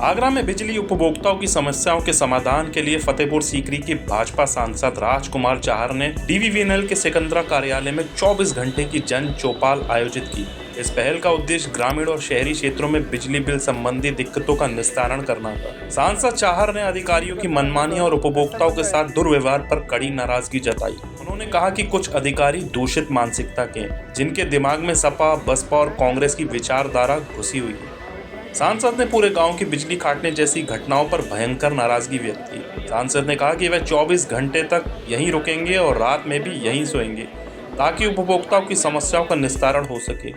आगरा में बिजली उपभोक्ताओं की समस्याओं के समाधान के लिए फतेहपुर सीकरी के भाजपा सांसद राजकुमार चाहर ने डीवीवीएनएल के सिकंदरा कार्यालय में 24 घंटे की जन चौपाल आयोजित की। इस पहल का उद्देश्य ग्रामीण और शहरी क्षेत्रों में बिजली बिल संबंधी दिक्कतों का निस्तारण करना था। सांसद चाहर ने अधिकारियों की मनमानी और उपभोक्ताओं के साथ दुर्व्यवहार पर कड़ी नाराजगी जताई। उन्होंने कहा कि कुछ अधिकारी दूषित मानसिकता के हैं, जिनके दिमाग में सपा, बसपा और कांग्रेस की विचारधारा घुसी हुई है। सांसद ने पूरे गांव की बिजली काटने जैसी घटनाओं पर भयंकर नाराजगी व्यक्त की। सांसद ने कहा कि वह 24 घंटे तक यहीं रुकेंगे और रात में भी यहीं सोएंगे, ताकि उपभोक्ताओं की समस्याओं का निस्तारण हो सके।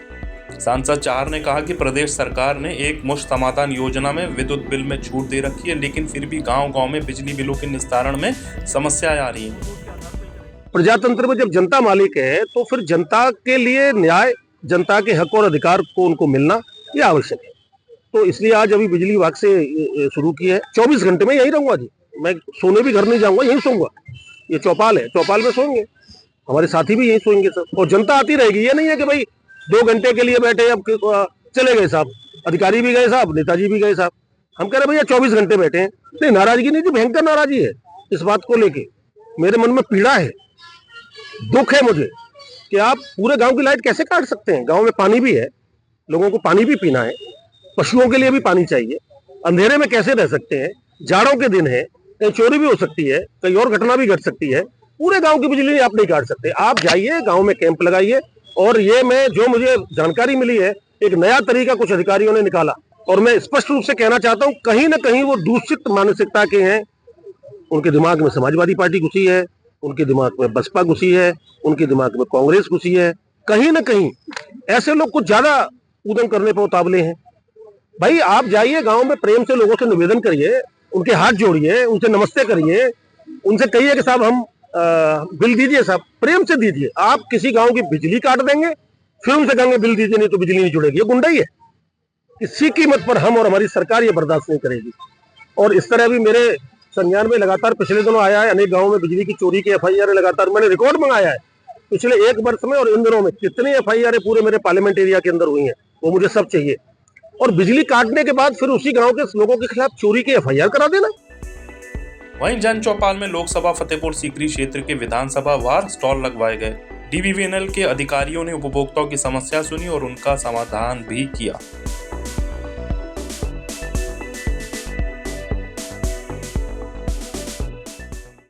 सांसद चाहर ने कहा कि प्रदेश सरकार ने एक मुश्त समाधान योजना में विद्युत बिल में छूट दे रखी है, लेकिन फिर भी गांव-गांव में बिजली बिलों के निस्तारण में समस्याएं आ रही हैं। प्रजातंत्र में जब जनता मालिक है तो फिर जनता के लिए न्याय, जनता के हक और अधिकार को उनको मिलना ये आवश्यक है। तो इसलिए आज अभी बिजली विभाग से शुरू की है। 24 घंटे में यहीं रहूंगा जी, मैं सोने भी घर नहीं जाऊंगा, यहीं सोऊंगा। ये चौपाल है, चौपाल में सोएंगे, हमारे साथी भी यहीं सोएंगे सब। और जनता आती रहेगी, ये नहीं है कि भाई 2 घंटे के लिए बैठे अब चले गए साहब, अधिकारी भी गए साहब, नेताजी भी गए साहब। हम कह रहे भैया 24 घंटे बैठे हैं। नहीं, नाराजगी नहीं थी, भयंकर नाराजगी है इस बात को लेके। मेरे मन में पीड़ा है, दुख है मुझे कि आप पूरे गांव की लाइट कैसे काट सकते हैं। गांव में पानी भी है, लोगों को पानी भी पीना है, पशुओं के लिए भी पानी चाहिए। अंधेरे में कैसे रह सकते हैं, जाड़ों के दिन है, कहीं चोरी भी हो सकती है, कहीं और घटना भी घट सकती है। पूरे गांव की बिजली आप नहीं काट सकते। आप जाइए गांव में कैंप लगाइए। और ये जो मुझे जानकारी मिली है, एक नया तरीका कुछ अधिकारियों ने निकाला और मैं स्पष्ट रूप से कहना चाहता हूं, कहीं ना कहीं वो दूषित मानसिकता के हैं। उनके दिमाग में समाजवादी पार्टी घुसी है, उनके दिमाग में बसपा घुसी है, उनके दिमाग में कांग्रेस घुसी है। कहीं ना कहीं ऐसे लोग कुछ ज्यादा उद्यम करने पर उतावले हैं। भाई आप जाइए गांव में, प्रेम से लोगों से निवेदन करिए, उनके हाथ जोड़िए, उनसे नमस्ते करिए, उनसे कहिए कि साहब हम बिल दीजिए, साहब प्रेम से दीजिए। आप किसी गांव की बिजली काट देंगे, फिर उनसे कहेंगे बिल दीजिए, नहीं तो बिजली नहीं जुड़ेगी। ये गुंडाई है। किसी कीमत पर हम और हमारी सरकार ये बर्दाश्त नहीं करेगी। और इस तरह भी मेरे संज्ञान में लगातार पिछले दिनों आया है, अनेक गाँव में बिजली की चोरी की FIR लगातार मैंने रिकॉर्ड मंगाया है पिछले 1 वर्ष में। और इन दिनों में कितनी FIR पूरे मेरे पार्लियामेंट एरिया के अंदर हुई है, वो मुझे सब चाहिए। और बिजली काटने के बाद फिर उसी गांव के लोगों के खिलाफ चोरी की FIR करा देना। वहीं जन चौपाल में लोकसभा फतेहपुर सीकरी क्षेत्र के विधानसभा वार स्टॉल लगवाए गए। डीवीवीएनएल के अधिकारियों ने उपभोक्ताओं की समस्या सुनी और उनका समाधान भी किया।